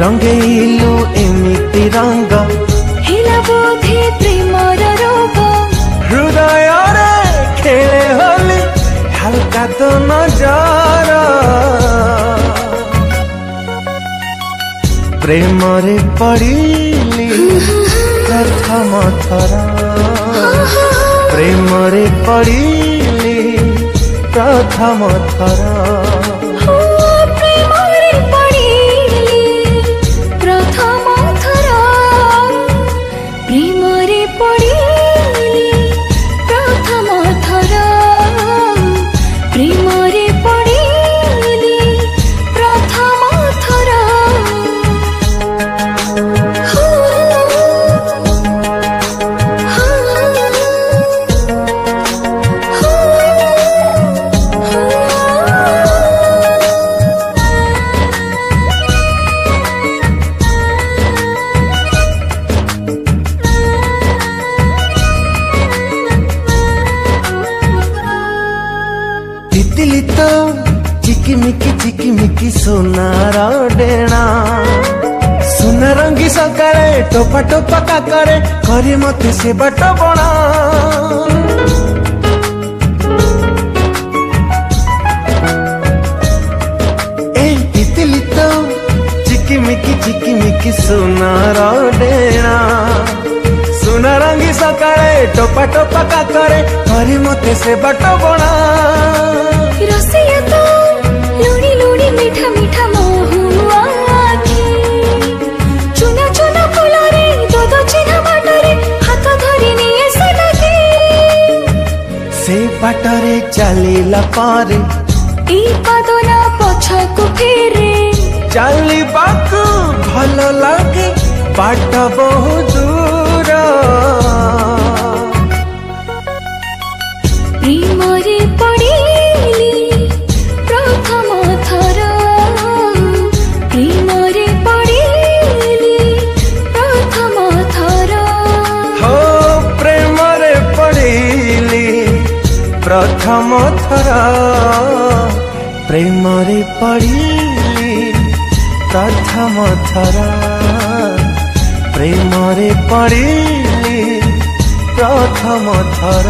रंगेलु एमिति रंग हिला बोधे प्रेमर रोग हृदय रे खेले होली हल्का तो नजर प्रेम रे पड़िली प्रथम थर प्रेम रे पड़िली प्रथम थर तितली तो चिकिमिकी सोनार डेणा सुना रंगी सकाळे टोपा टोपा काकरे करे मते से बट बणा ए तितली तो चिकिमिकी सोनार डेणा सुना रंगी सकाळे टोपा टोपा काकरे करे मते से बट बणा रसिया तो लुड़ी लुड़ी मीठा मीठा महुआ आखी चुना चुना फुलरे दो दो चिन्ह बाटरे हाथ धरी निये से लगे से बाटरे चलीला पारे ई पादना पछको फेरे चली बाकू भलो लागे बाट बहु दूर प्रेम रे पड़िली प्रथम थर प्रेम रे पड़िली प्रथम थर हो प्रेम रे पड़िली प्रथम थर प्रेम रे पड़िली प्रथम थर प्रेम रे पड़िली प्रथम थर।